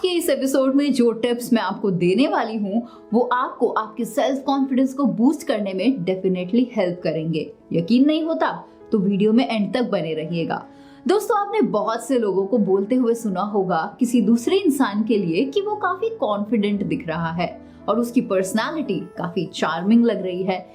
के इस एपिसोड में जो टिप्स मैं आपको देने वाली हूँ वो आपको आपके सेल्फ कॉन्फिडेंस को बूस्ट करने में डेफिनेटली हेल्प करेंगे। यकीन नहीं होता तो वीडियो में एंड तक बने रहिएगा। दोस्तों, आपने बहुत से लोगों को बोलते हुए सुना होगा किसी दूसरे इंसान के लिए कि वो काफी कॉन्फिडेंट दिख रहा है और उसकी पर्सनालिटी काफी चार्मिंग लग रही है।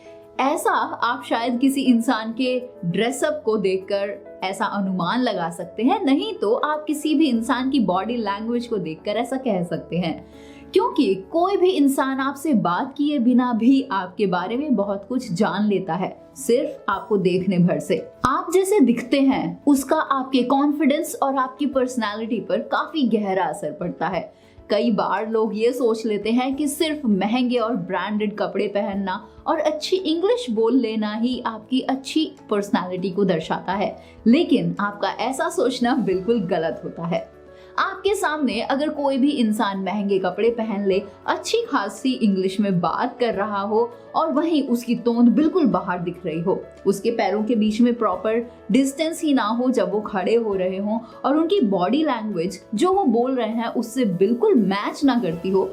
ऐसा आप शायद किसी इंसान के ड्रेसअप को देखकर ऐसा अनुमान लगा सकते हैं, नहीं तो आप किसी भी इंसान की बॉडी लैंग्वेज को देखकर ऐसा कह सकते हैं, क्योंकि कोई भी इंसान आपसे बात किए बिना भी आपके बारे में बहुत कुछ जान लेता है, सिर्फ आपको देखने भर से। आप जैसे दिखते हैं उसका आपके कॉन्फिडेंस और आपकी पर्सनालिटी पर काफी गहरा असर पड़ता है। कई बार लोग ये सोच लेते हैं कि सिर्फ महंगे और ब्रांडेड कपड़े पहनना और अच्छी इंग्लिश बोल लेना ही आपकी अच्छी पर्सनालिटी को दर्शाता है, लेकिन आपका ऐसा सोचना बिल्कुल गलत होता है। आपके सामने अगर कोई भी इंसान महंगे कपड़े पहन ले, अच्छी खासी इंग्लिश में बात कर रहा हो और वहीं उसकी तोंद बिल्कुल बाहर दिख रही हो, उसके पैरों के बीच में प्रॉपर डिस्टेंस ही ना हो जब वो खड़े हो रहे हों और उनकी बॉडी लैंग्वेज जो वो बोल रहे हैं उससे बिल्कुल मैच ना करती हो,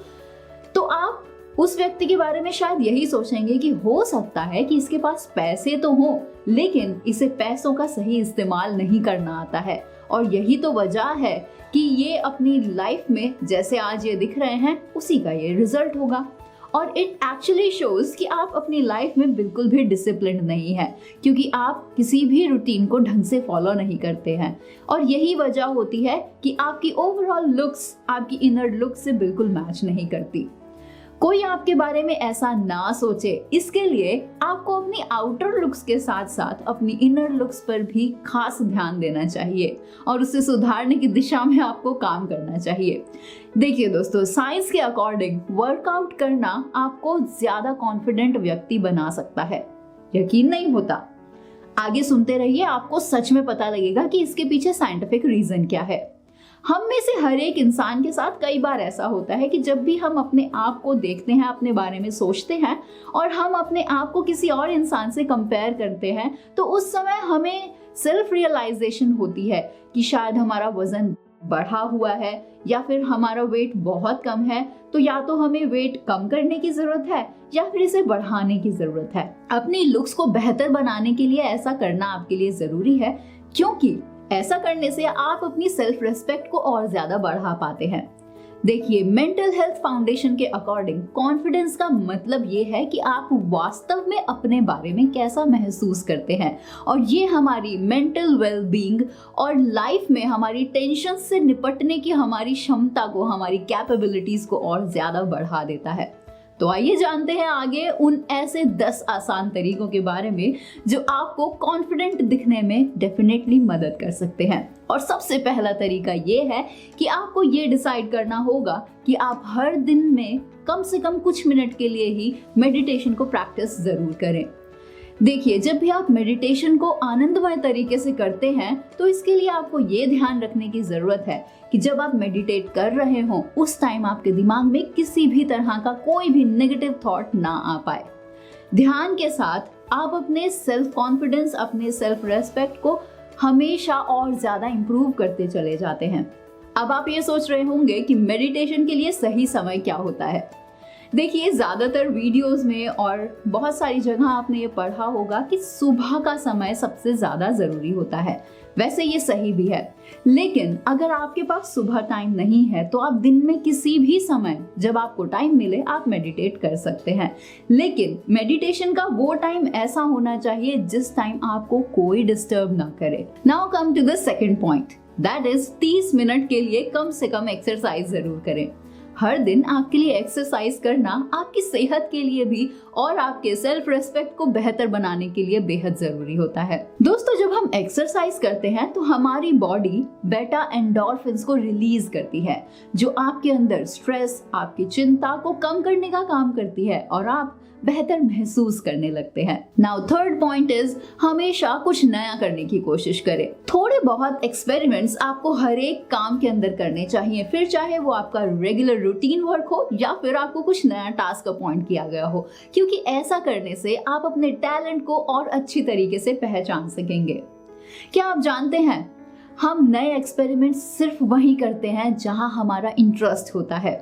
तो आप उस व्यक्ति के बारे में शायद यही सोचेंगे कि हो सकता है कि इसके पास पैसे तो हों, लेकिन इसे पैसों का सही इस्तेमाल नहीं करना आता है। और यही तो वजह है कि ये अपनी लाइफ में जैसे आज ये दिख रहे हैं उसी का ये रिजल्ट होगा। और इट एक्चुअली शोज कि आप अपनी लाइफ में बिल्कुल भी डिसिप्लिन्ड नहीं है, क्योंकि आप किसी भी रूटीन को ढंग से फॉलो नहीं करते हैं। और यही वजह होती है कि आपकी ओवरऑल लुक्स आपकी इनर लुक से बिल्कुल मैच नहीं करती। कोई आपके बारे में ऐसा ना सोचे, इसके लिए आपको अपनी आउटर लुक्स के साथ साथ अपनी इनर लुक्स पर भी खास ध्यान देना चाहिए और उसे सुधारने की दिशा में आपको काम करना चाहिए। देखिए दोस्तों, साइंस के अकॉर्डिंग वर्कआउट करना आपको ज्यादा कॉन्फिडेंट व्यक्ति बना सकता है। यकीन नहीं होता? आगे सुनते रहिए, आपको सच में पता लगेगा कि इसके पीछे साइंटिफिक रीजन क्या है। हम में से हर एक इंसान के साथ कई बार ऐसा होता है कि जब भी हम अपने आप को देखते हैं, अपने बारे में सोचते हैं और हम अपने आप को किसी और इंसान से कंपेयर करते हैं, तो उस समय हमें सेल्फ रियलाइजेशन होती है कि शायद हमारा वजन बढ़ा हुआ है या फिर हमारा वेट बहुत कम है, तो या तो हमें वेट कम करने की जरूरत है या फिर इसे बढ़ाने की जरूरत है। अपनी लुक्स को बेहतर बनाने के लिए ऐसा करना आपके लिए जरूरी है, क्योंकि ऐसा करने से आप अपनी सेल्फ रेस्पेक्ट को और ज्यादा बढ़ा पाते हैं। देखिए, मेंटल हेल्थ फाउंडेशन के अकॉर्डिंग कॉन्फिडेंस का मतलब ये है कि आप वास्तव में अपने बारे में कैसा महसूस करते हैं, और ये हमारी मेंटल वेलबींग और लाइफ में हमारी टेंशन से निपटने की हमारी क्षमता को, हमारी कैपेबिलिटीज को और ज्यादा बढ़ा देता है। तो आइए जानते हैं आगे उन ऐसे 10 आसान तरीकों के बारे में जो आपको कॉन्फिडेंट दिखने में डेफिनेटली मदद कर सकते हैं। और सबसे पहला तरीका ये है कि आपको ये डिसाइड करना होगा कि आप हर दिन में कम से कम कुछ मिनट के लिए ही मेडिटेशन को प्रैक्टिस जरूर करें। देखिए, जब भी आप मेडिटेशन को आनंदमय तरीके से करते हैं तो इसके लिए आपको ये ध्यान रखने की जरूरत है कि जब आप मेडिटेट कर रहे हो उस टाइम आपके दिमाग में किसी भी तरह का कोई भी नेगेटिव थॉट ना आ पाए। ध्यान के साथ आप अपने सेल्फ कॉन्फिडेंस, अपने सेल्फ रेस्पेक्ट को हमेशा और ज्यादा इंप्रूव करते चले जाते हैं। अब आप ये सोच रहे होंगे कि मेडिटेशन के लिए सही समय क्या होता है। देखिए, ज्यादातर वीडियोस में और बहुत सारी जगह आपने ये पढ़ा होगा कि सुबह का समय सबसे ज्यादा जरूरी होता है। वैसे ये सही भी है, लेकिन अगर आपके पास सुबह टाइम नहीं है तो आप दिन में किसी भी समय जब आपको टाइम मिले आप मेडिटेट कर सकते हैं। लेकिन मेडिटेशन का वो टाइम ऐसा होना चाहिए जिस टाइम आपको कोई डिस्टर्ब ना करे। Now come to the second point, that is 30 minute के लिए कम से कम एक्सरसाइज जरूर करें। हर दिन आपके लिए एक्सरसाइज करना आपकी सेहत के लिए भी और आपके सेल्फ रेस्पेक्ट को बेहतर बनाने के लिए बेहद जरूरी होता है। दोस्तों, जब हम एक्सरसाइज करते हैं तो हमारी बॉडी बेटा एंडोर्फिन्स को रिलीज करती है, जो आपके अंदर स्ट्रेस, आपकी चिंता को कम करने का काम करती है और आप बेहतर महसूस करने लगते हैं। नाउ थर्ड पॉइंट इज, हमेशा कुछ नया करने की कोशिश करें। थोड़े बहुत एक्सपेरिमेंट्स आपको हर एक काम के अंदर करने चाहिए, फिर चाहे वो आपका रेगुलर रूटीन वर्क हो या फिर आपको कुछ नया टास्क अपॉइंट किया गया हो, क्योंकि ऐसा करने से आप अपने टैलेंट को और अच्छी तरीके से पहचान सकेंगे। क्या आप जानते हैं, हम नए एक्सपेरिमेंट सिर्फ वही करते हैं जहां हमारा इंटरेस्ट होता है,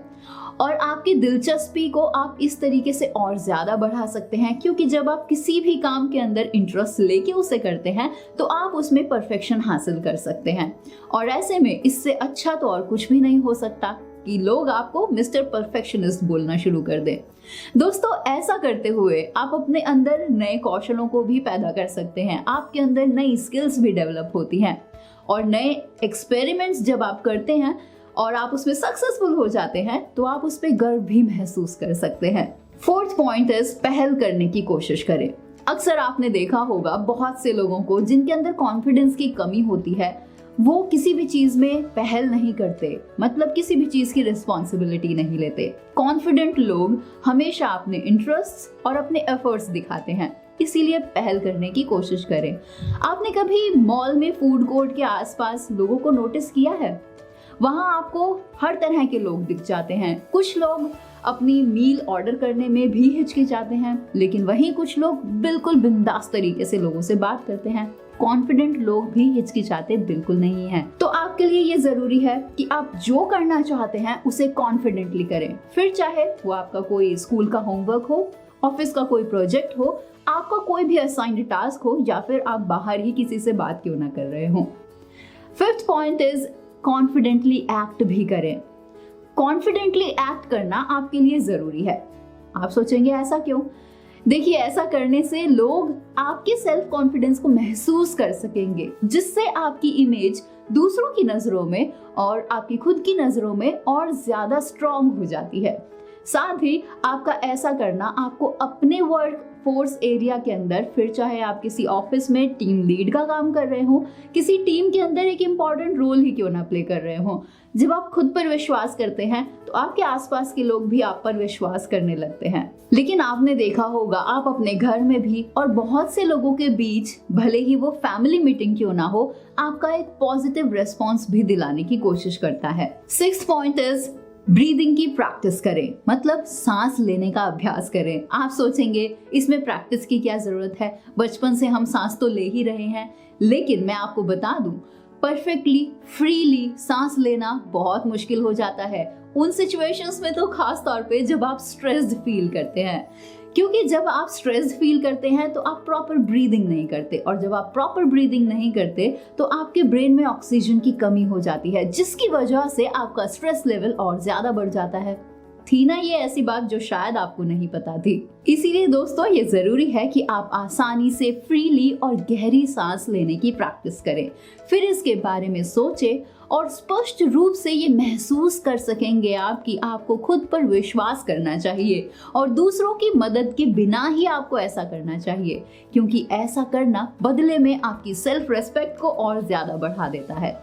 और आपकी दिलचस्पी को आप इस तरीके से और ज्यादा बढ़ा सकते हैं, क्योंकि जब आप किसी भी काम के अंदर इंटरेस्ट लेके उसे करते हैं तो आप उसमें परफेक्शन हासिल कर सकते हैं। और ऐसे में इससे अच्छा तो और कुछ भी नहीं हो सकता कि लोग आपको मिस्टर परफेक्शनिस्ट बोलना शुरू कर दें। दोस्तों, ऐसा करते हुए आप अपने अंदर नए कौशलों को भी पैदा कर सकते हैं, आपके अंदर नई स्किल्स भी डेवलप होती हैं, और नए एक्सपेरिमेंट्स जब आप करते हैं और आप उसमें सक्सेसफुल हो जाते हैं तो आप उस पर गर्व भी महसूस कर सकते हैं। फोर्थ पॉइंट इज पहल करने की कोशिश करें। अक्सर आपने देखा होगा बहुत से लोगों को जिनके अंदर कॉन्फिडेंस की कमी होती है, वो किसी भी चीज में पहल नहीं करते, मतलब किसी भी चीज की रिस्पॉन्सिबिलिटी नहीं लेते। कॉन्फिडेंट लोग हमेशा अपने इंटरेस्ट और अपने एफर्ट्स दिखाते हैं, इसीलिए पहल करने की कोशिश करें। आपने कभी मॉल में फूड कोर्ट के आसपास लोगों को नोटिस किया है? वहां आपको हर तरह के लोग दिख जाते हैं। कुछ लोग अपनी मील ऑर्डर करने में भी हिचकिचाते हैं, लेकिन वहीं कुछ लोग बिल्कुल बिंदास तरीके से लोगों से बात करते हैं। कॉन्फिडेंट लोग भी हिचकिचाते बिल्कुल नहीं हैं। तो आपके लिए ये जरूरी है कि आप जो करना चाहते हैं उसे कॉन्फिडेंटली करें, फिर चाहे वो आपका कोई स्कूल का होमवर्क हो, ऑफिस का कोई प्रोजेक्ट हो, आपका कोई भी असाइन्ड टास्क हो, या फिर आप बाहर ही किसी से बात क्यों ना कर रहे हो। Fifth point is confidently act भी करें। कॉन्फिडेंटली एक्ट करना आपके लिए जरूरी है। आप सोचेंगे ऐसा क्यों? देखिए, ऐसा करने से लोग आपके सेल्फ कॉन्फिडेंस को महसूस कर सकेंगे, जिससे आपकी इमेज दूसरों की नजरों में और आपकी खुद की नजरों में और ज्यादा स्ट्रॉन्ग हो जाती है। साथ ही आपका ऐसा करना आपको अपने वर्क फोर्स एरिया के अंदर, फिर चाहे आप किसी ऑफिस में टीम लीड का काम कर रहे हो, किसी टीम के अंदर एक इम्पॉर्टेंट रोल ही क्यों ना प्ले कर रहे हो, जब आप खुद पर विश्वास करते हैं तो आपके आसपास के लोग भी आप पर विश्वास करने लगते हैं। लेकिन आपने देखा होगा, आप अपने घर में भी और बहुत से लोगों के बीच, भले ही वो फैमिली मीटिंग क्यों ना हो, आपका एक पॉजिटिव रेस्पॉन्स भी दिलाने की कोशिश करता है। सिक्स्थ पॉइंट इज ब्रीदिंग की प्रैक्टिस करें, मतलब सांस लेने का अभ्यास करें। आप सोचेंगे इसमें प्रैक्टिस की क्या जरूरत है, बचपन से हम सांस तो ले ही रहे हैं। लेकिन मैं आपको बता दूं, परफेक्टली फ्रीली सांस लेना बहुत मुश्किल हो जाता है उन सिचुएशंस में, तो खास तौर पे जब आप स्ट्रेस्ड फील करते हैं, क्योंकि जब आप स्ट्रेस्ड फील करते हैं तो आप प्रॉपर ब्रीदिंग नहीं करते, और जब आप प्रॉपर ब्रीदिंग नहीं करते तो आपके ब्रेन में ऑक्सीजन की कमी हो जाती है, जिसकी वजह से आपका स्ट्रेस लेवल और ज्यादा बढ़ जाता है। थी ना ये ऐसी बात जो शायद आपको नहीं पता थी। इसीलिए दोस्तों, ये जरूरी है कि आप आसानी से फ्रीली और गहरी सांस लेने की प्रैक्टिस करें, फिर इसके बारे में सोचें और स्पष्ट रूप से ये महसूस कर सकेंगे आप कि आपको खुद पर विश्वास करना चाहिए और दूसरों की मदद के बिना ही आपको ऐसा करना चाहिए, क्योंकि ऐसा करना बदले में आपकी सेल्फ रेस्पेक्ट को और ज्यादा बढ़ा देता है।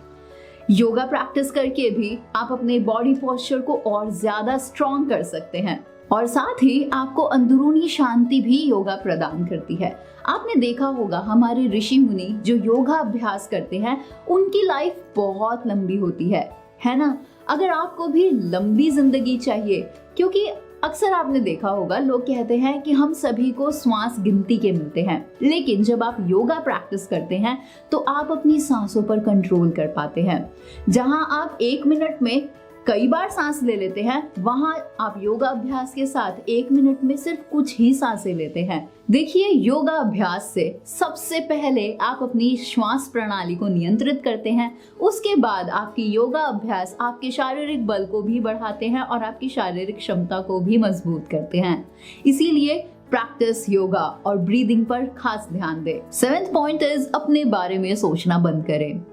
योगा प्रैक्टिस करके भी आप अपने बॉडी पोस्चर को और ज्यादा स्ट्रॉन्ग कर सकते हैं, और साथ ही आपको अंदरूनी शांति भी योगा प्रदान करती है। आपने देखा होगा, हमारे ऋषि मुनि जो योगा अभ्यास करते हैं उनकी लाइफ बहुत लंबी होती है ना। अगर आपको भी लंबी जिंदगी चाहिए, क्योंकि अक्सर आपने देखा होगा लोग कहते हैं कि हम सभी को श्वास गिनती के मिलते हैं, लेकिन जब आप योगा प्रैक्टिस करते हैं तो आप अपनी सांसों पर कंट्रोल कर पाते हैं। जहां आप 1 मिनट में कई बार सांस ले लेते हैं, वहां आप योगा अभ्यास के साथ 1 मिनट में सिर्फ कुछ ही सांसें लेते हैं। देखिए, योगा अभ्यास से सबसे पहले आप अपनी श्वास प्रणाली को नियंत्रित करते हैं, उसके बाद आपकी योगा अभ्यास आपके शारीरिक बल को भी बढ़ाते हैं और आपकी शारीरिक क्षमता को भी मजबूत करते हैं। इसीलिए प्रैक्टिस योगा और ब्रीदिंग पर खास ध्यान दें। 7th पॉइंट इज अपने बारे में सोचना बंद करें।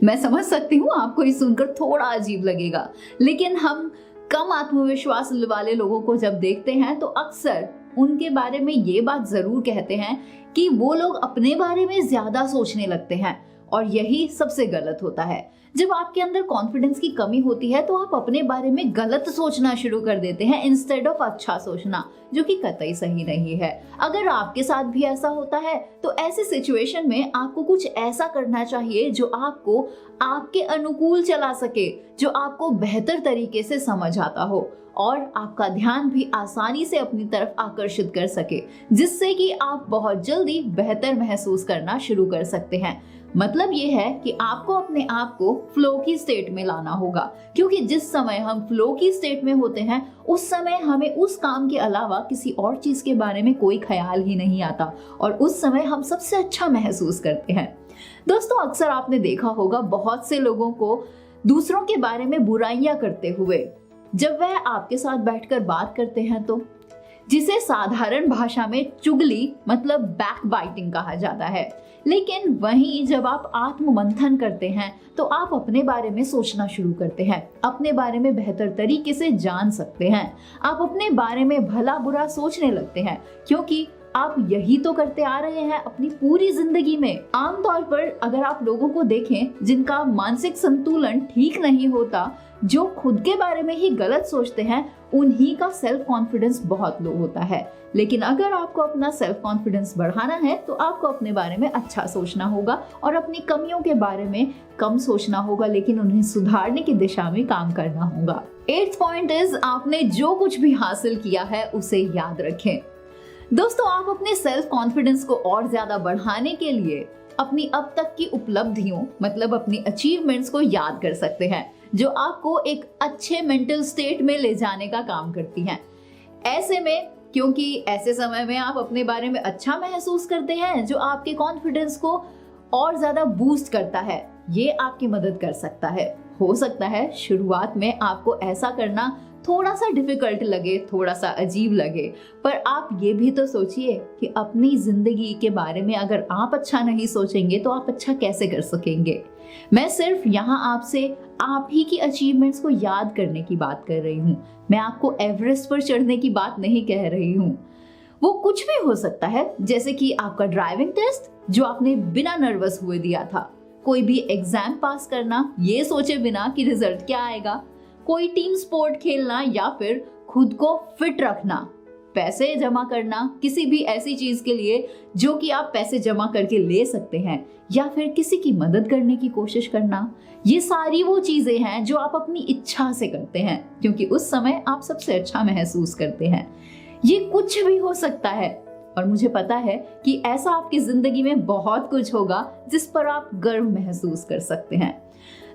मैं समझ सकती हूँ आपको ये सुनकर थोड़ा अजीब लगेगा, लेकिन हम कम आत्मविश्वास वाले लोगों को जब देखते हैं तो अक्सर उनके बारे में ये बात जरूर कहते हैं कि वो लोग अपने बारे में ज्यादा सोचने लगते हैं, और यही सबसे गलत होता है। जब आपके अंदर कॉन्फिडेंस की कमी होती है तो आप अपने बारे में गलत सोचना शुरू कर देते हैं इंस्टेड ऑफ अच्छा सोचना, जो कि कतई सही नहीं है। अगर आपके साथ भी ऐसा होता है तो ऐसी सिचुएशन में आपको कुछ ऐसा करना चाहिए जो आपको आपके अनुकूल चला सके, जो आपको बेहतर तरीके से समझ आता हो और आपका ध्यान भी आसानी से अपनी तरफ आकर्षित कर सके, जिससे कि आप बहुत जल्दी बेहतर महसूस करना शुरू कर सकते हैं। मतलब ये है कि आपको अपने आप को फ्लो की स्टेट में लाना होगा, क्योंकि जिस समय हम फ्लो की स्टेट में होते हैं उस समय हमें उस काम के अलावा किसी और चीज के बारे में कोई ख्याल ही नहीं आता और उस समय हम सबसे अच्छा महसूस करते हैं। दोस्तों, अक्सर आपने देखा होगा बहुत से लोगों को दूसरों के बारे में बुराइयां करते हुए जब वह आपके साथ बैठकर बात करते हैं, तो जिसे साधारण भाषा में चुगली मतलब बैक बाइटिंग कहा जाता है। लेकिन वहीं जब आप आत्ममंथन करते हैं तो आप अपने बारे में सोचना शुरू करते हैं, अपने बारे में बेहतर तरीके से जान सकते हैं, आप अपने बारे में भला बुरा सोचने लगते हैं, क्योंकि आप यही तो करते आ रहे हैं अपनी पूरी जिंदगी में। आमतौर पर अगर आप लोगों को देखें जिनका मानसिक संतुलन ठीक नहीं होता, जो खुद के बारे में ही गलत सोचते हैं, उन्हीं का सेल्फ कॉन्फिडेंस बहुत लो होता है। लेकिन अगर आपको अपना सेल्फ कॉन्फिडेंस बढ़ाना है तो आपको अपने बारे में अच्छा सोचना होगा और अपनी कमियों के बारे में कम सोचना होगा, लेकिन उन्हें सुधारने की दिशा में काम करना होगा। 8th पॉइंट इज, आपने जो कुछ भी हासिल किया है उसे याद रखें। दोस्तों, आप अपने सेल्फ कॉन्फिडेंस को और ज्यादा बढ़ाने के लिए अपनी अब तक की उपलब्धियों मतलब अपनी अचीवमेंट्स को याद कर सकते हैं, जो आपको एक अच्छे मेंटल स्टेट में ले जाने का काम करती हैं। ऐसे में, क्योंकि ऐसे समय में आप अपने बारे में अच्छा महसूस करते हैं, जो आपके कॉन्फिडेंस को और ज्यादा बूस्ट करता है, ये आपकी मदद कर सकता है। हो सकता है शुरुआत में आपको ऐसा करना थोड़ा सा डिफिकल्ट लगे, थोड़ा सा अजीब लगे, पर आप ये भी तो सोचिए कि अपनी जिंदगी के बारे में अगर आप अच्छा नहीं सोचेंगे तो आप अच्छा कैसे कर सकेंगे। मैं सिर्फ यहाँ आपसे आप ही की अचीवमेंट्स को याद करने की बात कर रही हूँ। मैं आपको एवरेस्ट पर चढ़ने की बात नहीं कह रही हूँ। वो कुछ भी हो सकता है, जैसे कि आपका ड्राइविंग टेस्ट जो आपने बिना नर्वस हुए दिया था, कोई भी एग्जाम पास करना ये सोचे बिना कि रिजल्ट क्या आएगा, कोई टीम स्पोर्ट खेलना या फिर खुद को फिट रखना, पैसे जमा करना किसी भी ऐसी चीज के लिए जो कि आप पैसे जमा करके ले सकते हैं, या फिर किसी की मदद करने की कोशिश करना। ये सारी वो चीजें हैं जो आप अपनी इच्छा से करते हैं, क्योंकि उस समय आप सबसे अच्छा महसूस करते हैं। ये कुछ भी हो सकता है और मुझे पता है कि ऐसा आपकी जिंदगी में बहुत कुछ होगा जिस पर आप गर्व महसूस कर सकते हैं।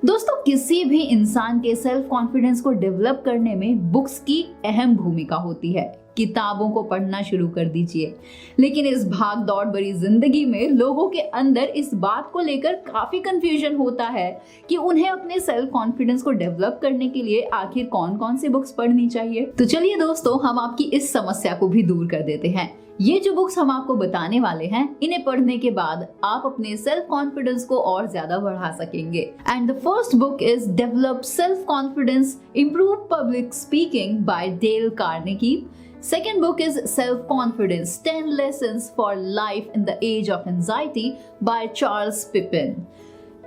दोस्तों, किसी भी इंसान के सेल्फ कॉन्फिडेंस को डेवलप करने में बुक्स की अहम भूमिका होती है। किताबों को पढ़ना शुरू कर दीजिए। लेकिन इस भाग दौड़ भरी जिंदगी में लोगों के अंदर इस बात को लेकर काफी कंफ्यूजन होता है कि उन्हें अपने सेल्फ कॉन्फिडेंस को डेवलप करने के लिए आखिर कौन कौन सी बुक्स पढ़नी चाहिए। तो चलिए दोस्तों, हम आपकी इस समस्या को भी दूर कर देते हैं। ये जो बुक्स हम आपको बताने वाले हैं, इन्हें पढ़ने के बाद आप अपने सेल्फ कॉन्फिडेंस को और ज्यादा बढ़ा सकेंगे। And the first book is develop self confidence, improve public speaking bye Dale Carnegie. Second book is Self-Confidence, 10 Lessons for Life in the Age of Anxiety by Charles Pippin.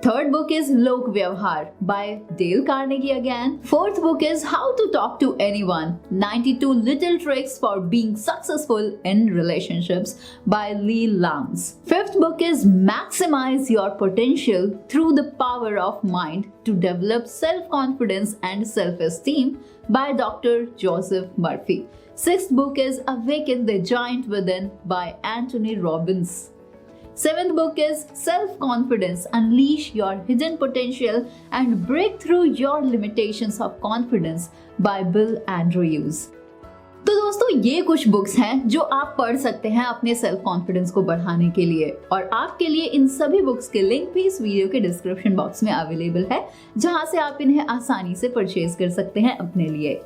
Third book is Lok Vyavhar by Dale Carnegie again. Fourth book is How to Talk to Anyone, 92 Little Tricks for Being Successful in Relationships by Lee Lance. Fifth book is Maximize Your Potential Through the Power of Mind to Develop Self-Confidence and Self-Esteem by Dr. Joseph Murphy. Sixth book is Awaken the Giant Within by Anthony Robbins. Seventh book is Self-Confidence, Unleash Your Hidden Potential and Break Through Your Limitations of Confidence by Bill Andrews. तो दोस्तों, ये कुछ books हैं जो आप पढ़ सकते हैं अपने सेल्फ कॉन्फिडेंस को बढ़ाने के लिए, और आपके लिए इन सभी बुक्स के लिंक भी इस वीडियो के डिस्क्रिप्शन बॉक्स में अवेलेबल है, जहां से आप इन्हें आसानी से परचेज कर सकते हैं अपने लिए।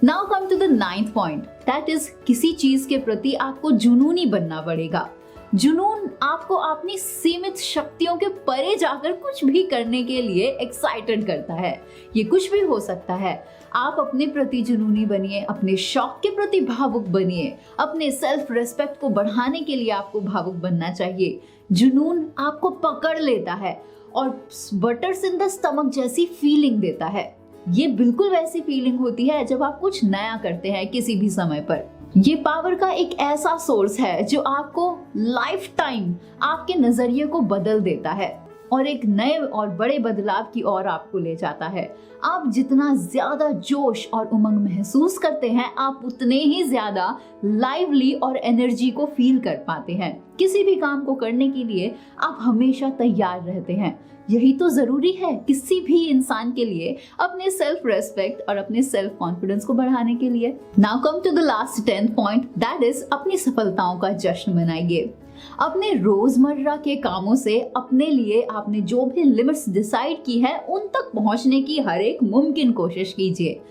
Now come to the 9th point, that is किसी चीज के प्रति आपको जुनूनी बनना पड़ेगा। जुनून आपको अपनी सीमित शक्तियों के परे जाकर कुछ भी करने के लिए एक्साइटेड करता है। ये कुछ भी हो सकता है। आप अपने प्रति जुनूनी बनिए, अपने शौक के प्रति भावुक बनिए, अपने सेल्फ रिस्पेक्ट को बढ़ाने के लिए आपको भावुक बनना चाहिए। जुनून आपको पकड़ लेता है और बटर्स इन द स्टमक जैसी फीलिंग देता है। ये बिल्कुल वैसी फीलिंग होती है जब आप कुछ नया करते हैं किसी भी समय पर। ये पावर का एक ऐसा सोर्स है जो आपको लाइफ टाइम आपके नजरिए को बदल देता है और एक नए और बड़े बदलाव की ओर आपको ले जाता है। आप जितना ज्यादा जोश और उमंग महसूस करते हैं, आप उतने ही ज्यादा लाइवली और एनर्जी को फील कर पाते हैं। किसी भी काम को करने के लिए आप हमेशा तैयार रहते हैं। यही तो जरूरी है किसी भी इंसान के लिए अपने सेल्फ रेस्पेक्ट और अपने सेल्फ कॉन्फिडेंस को बढ़ाने के लिए। Now come to the last 10th point, that is अपनी सफलताओं का जश्न मनाइए। अपने रोजमर्रा के कामों से अपने लिए आपने जो भी लिमिट्स डिसाइड की है उन तक पहुंचने की हर एक मुमकिन कोशिश कीजिए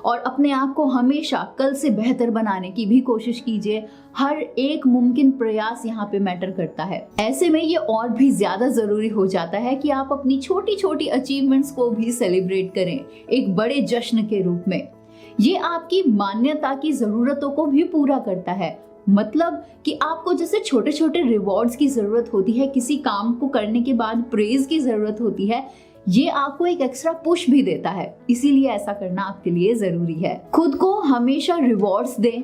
और अपने आप को हमेशा कल से बेहतर बनाने की भी कोशिश कीजिए। हर एक मुमकिन प्रयास यहाँ पे मैटर करता है। ऐसे में ये और भी ज्यादा जरूरी हो जाता है कि आप अपनी छोटी छोटी अचीवमेंट्स को भी सेलिब्रेट करें एक बड़े जश्न के रूप में। ये आपकी मान्यता की जरूरतों को भी पूरा करता है। मतलब कि आपको जैसे छोटे छोटे रिवॉर्ड्स की जरूरत होती है, किसी काम को करने के बाद प्रेज की जरूरत होती है, ये आपको एक एक्स्ट्रा पुश भी देता है। इसीलिए ऐसा करना आपके लिए जरूरी है। खुद को हमेशा रिवॉर्ड्स दें,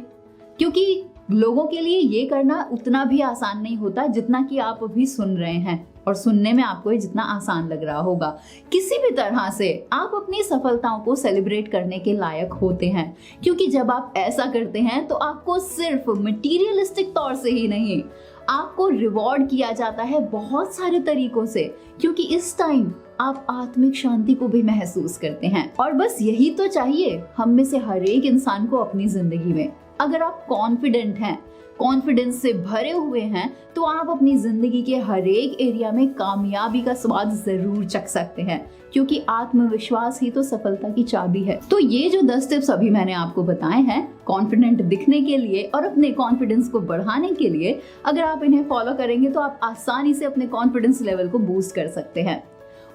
क्योंकि लोगों के लिए ये करना उतना भी आसान नहीं होता जितना कि आप अभी सुन रहे हैं और सुनने में आपको जितना आसान लग रहा होगा। किसी भी तरह से आप अपनी सफलताओं को सेलिब्रेट करने के लायक होते हैं, क्योंकि जब आप ऐसा करते हैं तो आपको सिर्फ मटीरियलिस्टिक तौर से ही नहीं, आपको रिवॉर्ड किया जाता है बहुत सारे तरीकों से, क्योंकि इस टाइम आप आत्मिक शांति को भी महसूस करते हैं। और बस यही तो चाहिए हम में से हर एक इंसान को अपनी जिंदगी में। अगर आप कॉन्फिडेंट हैं, कॉन्फिडेंस से भरे हुए हैं, तो आप अपनी जिंदगी के हर एक एरिया में कामयाबी का स्वाद जरूर चख सकते हैं, क्योंकि आत्मविश्वास ही तो सफलता की चाबी है। तो ये जो 10 टिप्स अभी मैंने आपको बताए हैं कॉन्फिडेंट दिखने के लिए और अपने कॉन्फिडेंस को बढ़ाने के लिए, अगर आप इन्हें फॉलो करेंगे तो आप आसानी से अपने कॉन्फिडेंस लेवल को बूस्ट कर सकते हैं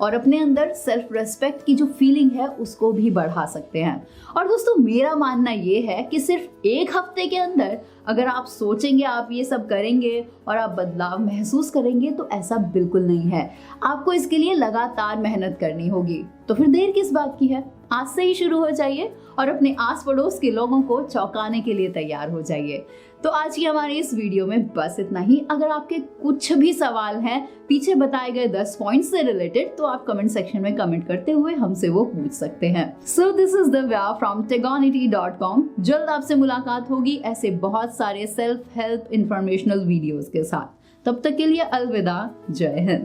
और अपने अंदर सेल्फ रेस्पेक्ट की जो फीलिंग है उसको भी बढ़ा सकते हैं। और दोस्तों, मेरा मानना ये है कि सिर्फ एक हफ्ते के अंदर अगर आप सोचेंगे आप ये सब करेंगे और आप बदलाव महसूस करेंगे, तो ऐसा बिल्कुल नहीं है। आपको इसके लिए लगातार मेहनत करनी होगी। तो फिर देर किस बात की है, आज से ही शुरू हो जाइए और अपने आस पड़ोस के लोगों को चौंकाने के लिए तैयार हो जाइए। तो आज की हमारी इस वीडियो में बस इतना ही। अगर आपके कुछ भी सवाल हैं पीछे बताए गए 10 पॉइंट्स से रिलेटेड, तो आप कमेंट सेक्शन में कमेंट करते हुए हमसे वो पूछ सकते हैं। So this is Divya from tegonity.com। जल्द आपसे मुलाकात होगी ऐसे बहुत सारे सेल्फ हेल्प इंफॉर्मेशनल वीडियोस के साथ। तब तक के लिए अलविदा, जय हिंद।